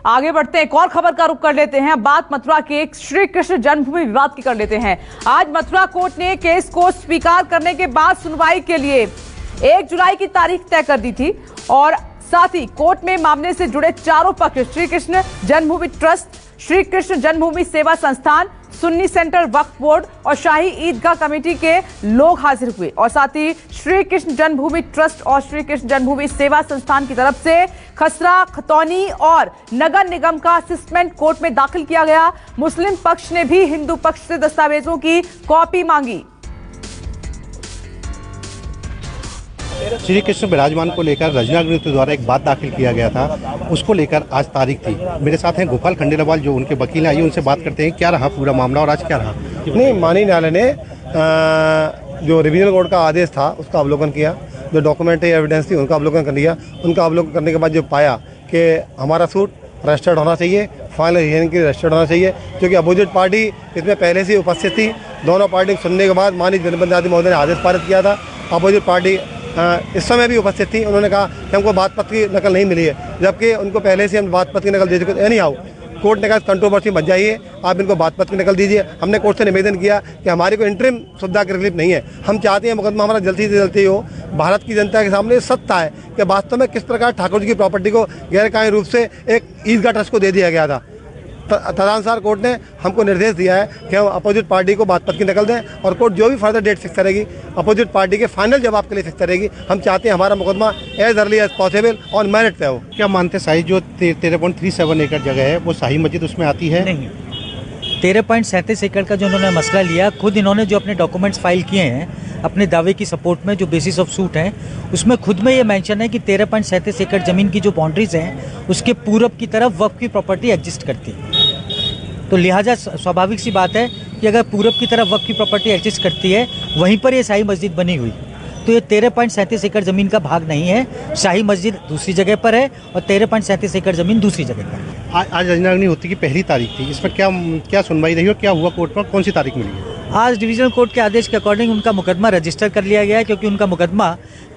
आगे बढ़ते हैं, एक और खबर का रुख कर लेते हैं। बात मथुरा के श्री कृष्ण जन्मभूमि विवाद की कर लेते हैं। आज मथुरा कोर्ट ने केस को स्वीकार करने के बाद सुनवाई के लिए 1 जुलाई की तारीख तय कर दी थी और साथ ही कोर्ट में मामले से जुड़े चारों पक्ष श्री कृष्ण जन्मभूमि ट्रस्ट, श्री कृष्ण जन्मभूमि सेवा संस्थान, सुन्नी सेंटर वक्फ बोर्ड और शाही ईदगाह कमेटी के लोग हाजिर हुए और साथ ही श्री कृष्ण जन्मभूमि ट्रस्ट और श्री कृष्ण जन्मभूमि सेवा संस्थान की तरफ से खसरा, खतौनी और नगर निगम का असेसमेंट कोर्ट में दाखिल किया गया। मुस्लिम पक्ष ने भी हिंदू पक्ष से दस्तावेजों की कॉपी मांगी। श्री कृष्ण विराजमान को लेकर रजना अग्निहोत्री द्वारा एक बात दाखिल किया गया था, उसको लेकर आज तारीख थी। मेरे साथ हैं गोपाल खंडेलवाल जो उनके वकील हैं, आइए उनसे बात करते हैं क्या रहा पूरा मामला और आज क्या रहा। नहीं, माननीय न्यायालय ने जो रिवीजन कोर्ट का आदेश था उसका अवलोकन किया, जो डॉक्यूमेंट्री एविडेंस थी उनका अवलोकन कर लिया। उनका अवलोकन करने के बाद जो पाया कि हमारा सूट रजिस्टर्ड होना चाहिए, फाइनल हियरिंग के लिए रजिस्टर्ड होना चाहिए, क्योंकि अपोजिट पार्टी इसमें पहले से उपस्थित थी। दोनों पार्टी को सुनने के बाद माननीय जनप्रतिनिधि महोदय ने आदेश पारित किया था। अपोजिट पार्टी इस समय भी उपस्थित थी। उन्होंने कहा कि हमको बात पत्र की नकल नहीं मिली है, जबकि उनको पहले से हम बात पत्र की नकल दे चुके थे। एनी हाउ कोर्ट ने कहा कंट्रोवर्सी मत जाइए, आप इनको बात पत्र की नकल दीजिए। हमने कोर्ट से निवेदन किया कि हमारी को इंटरिम सुविधा की रिलीफ नहीं है, हम चाहते हैं मुकदमा हमारा जल्दी से जल्दी हो। भारत की जनता के सामने सत्य है कि वास्तव में किस प्रकार ठाकुर जी की प्रॉपर्टी को गैरकानूनी रूप से एक ईदगाह ट्रस्ट को दे दिया गया था। तदनुसार कोर्ट ने हमको निर्देश दिया है कि हम अपोजिट पार्टी को बात पत्र की नकल दें और कोर्ट जो भी फर्दर डेट फिक्स करेगी अपोजिट पार्टी के फाइनल जवाब के लिए फिक्स करेगी। हम चाहते हैं हमारा मुकदमा as early as possible on merit पे हो। क्या मानते शाही जो 13.37 एकड़ जगह है वो शाही मस्जिद उसमें आती है? नहीं, 13.37 एकड़ का जो उन्होंने मसला लिया, खुद इन्होंने जो अपने डॉक्यूमेंट्स फाइल किए हैं अपने दावे की सपोर्ट में, जो बेसिस ऑफ सूट हैं उसमें खुद में ये मेंशन है कि 13.37 एकड़ ज़मीन की जो बाउंड्रीज हैं उसके पूरब की तरफ वक्फ की प्रॉपर्टी एग्जिस्ट करती है। तो लिहाजा स्वाभाविक सी बात है कि अगर पूरब की तरफ वक्फ की प्रॉपर्टी एग्जिस्ट करती है वहीं पर ये शाही मस्जिद बनी हुई, तो ये 13.37 एकड़ ज़मीन का भाग नहीं है। शाही मस्जिद दूसरी जगह पर है और 13.37 एकड़ ज़मीन दूसरी जगह पर है। आज रजना अग्निहोत्री की पहली तारीख थी, इसमें क्या सुनवाई रही और क्या हुआ कोर्ट पर, कौन सी तारीख मिली है? आज डिवीजनल कोर्ट के आदेश के अकॉर्डिंग उनका मुकदमा रजिस्टर कर लिया गया है, क्योंकि उनका मुकदमा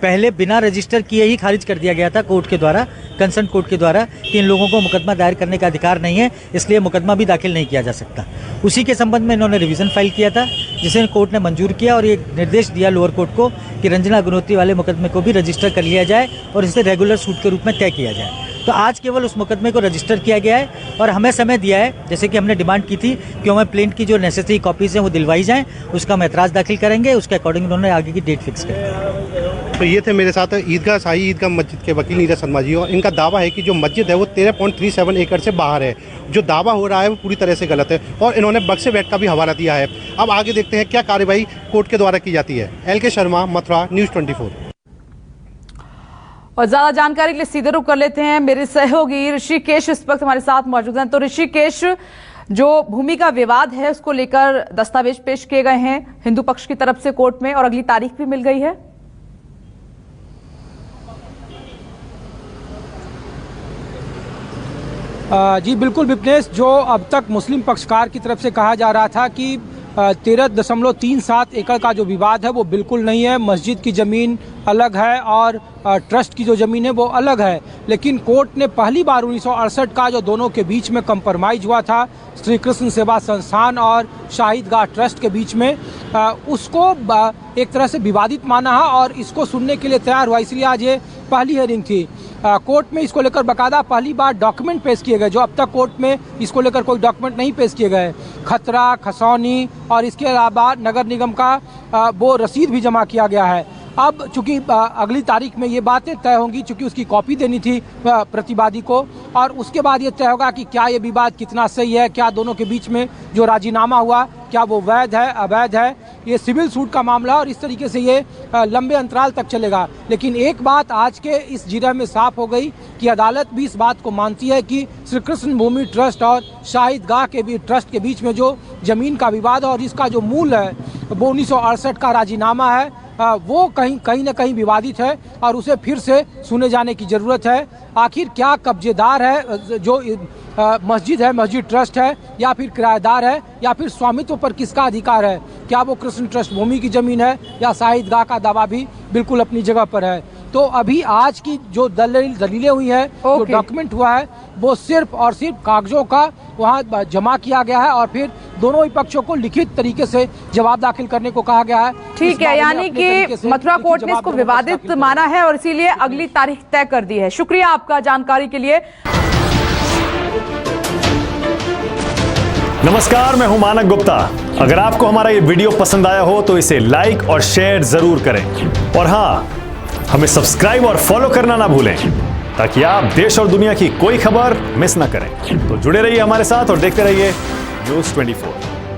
पहले बिना रजिस्टर किए ही खारिज कर दिया गया था कोर्ट के द्वारा, कंसर्न कोर्ट के द्वारा, कि इन लोगों को मुकदमा दायर करने का अधिकार नहीं है, इसलिए मुकदमा भी दाखिल नहीं किया जा सकता। उसी के संबंध में इन्होंने रिवीजन फाइल किया था, जिसे कोर्ट ने मंजूर किया और ये निर्देश दिया लोअर कोर्ट को कि रंजना अग्निहोत्री वाले मुकदमे को भी रजिस्टर कर लिया जाए और इसे रेगुलर सूट के रूप में तय किया जाए। तो आज केवल उस मुकदमे को रजिस्टर किया गया है और हमें समय दिया है, जैसे कि हमने डिमांड की थी कि हमें प्लेंट की जो नेसेसरी कॉपीज़ हैं वो दिलवाई जाएं, उसका हम एतराज़ दाखिल करेंगे, उसके अकॉर्डिंग उन्होंने आगे की डेट फिक्स कर। तो ये थे मेरे साथ ईदगाह शाही ईदगाह मस्जिद के वकील नीरज शर्मा जी, और इनका दावा है कि जो मस्जिद है वो 13.37 एकड़ से बाहर है। जो दावा हो रहा है वो पूरी तरह से गलत है और इन्होंने बक्से बैठ का भी हवाला दिया है। अब आगे देखते हैं क्या कार्रवाई कोर्ट के द्वारा की जाती है। LK Sharma, Mathura, news 24। और ज्यादा जानकारी के लिए सीधे रुख कर लेते हैं, मेरे सहयोगी ऋषिकेश इस वक्त हमारे साथ मौजूद हैं। तो ऋषिकेश, जो भूमि का विवाद है उसको लेकर दस्तावेज पेश किए गए हैं हिंदू पक्ष की तरफ से कोर्ट में और अगली तारीख भी मिल गई है। जी बिल्कुल विपनेश, जो अब तक मुस्लिम पक्षकार की तरफ से कहा जा रहा था कि 13.37 एकड़ का जो विवाद है वो बिल्कुल नहीं है, मस्जिद की ज़मीन अलग है और ट्रस्ट की जो ज़मीन है वो अलग है। लेकिन कोर्ट ने पहली बार 1968 का जो दोनों के बीच में कंप्रोमाइज़ हुआ था श्री कृष्ण सेवा संस्थान और शाही ईदगाह ट्रस्ट के बीच में, उसको एक तरह से विवादित माना है और इसको सुनने के लिए तैयार हुआ। इसलिए आज ये पहली हियरिंग थी। कोर्ट में इसको लेकर बाकायदा पहली बार डॉक्यूमेंट पेश किए गए, जो अब तक कोर्ट में इसको लेकर कोई डॉक्यूमेंट नहीं पेश किए गए। खतरा, खसौनी और इसके अलावा नगर निगम का वो रसीद भी जमा किया गया है। अब चूंकि अगली तारीख में ये बातें तय होंगी, चूंकि उसकी कॉपी देनी थी प्रतिवादी को, और उसके बाद ये तय होगा कि क्या ये विवाद कितना सही है, क्या दोनों के बीच में जो राजीनामा हुआ क्या वो वैध है अवैध है। ये सिविल सूट का मामला और इस तरीके से ये लंबे अंतराल तक चलेगा। लेकिन एक बात आज के इस जिरह में साफ हो गई कि अदालत भी इस बात को मानती है कि श्री कृष्ण भूमि ट्रस्ट और शाही ईदगाह के भी ट्रस्ट के बीच में जो ज़मीन का विवाद है और इसका जो मूल है वो 1968 का राजीनामा है, वो कहीं ना कहीं विवादित है और उसे फिर से सुने जाने की ज़रूरत है। आखिर क्या कब्जेदार है जो मस्जिद है, मस्जिद ट्रस्ट है या फिर किराएदार है या फिर स्वामित्व पर किसका अधिकार है, क्या वो कृष्ण ट्रस्ट भूमि की ज़मीन है या शाही ईदगाह का दावा भी बिल्कुल अपनी जगह पर है। तो अभी आज की जो दलीलें हुई है, जो डॉक्यूमेंट हुआ है, वो सिर्फ और सिर्फ कागजों का वहाँ जमा किया गया है और फिर दोनों ही पक्षों को लिखित तरीके से जवाब दाखिल करने को कहा गया है। ठीक है, यानी कि मथुरा कोर्ट ने इसको विवादित माना है और इसीलिए अगली तारीख तय कर दी है। शुक्रिया आपका जानकारी के लिए। नमस्कार, मैं हूं मानक गुप्ता। अगर आपको हमारा ये वीडियो पसंद आया हो तो इसे लाइक और शेयर जरूर करें और हाँ, हमें सब्सक्राइब और फॉलो करना ना भूलें ताकि आप देश और दुनिया की कोई खबर मिस ना करें। तो जुड़े रहिए हमारे साथ और देखते रहिए न्यूज़ 24।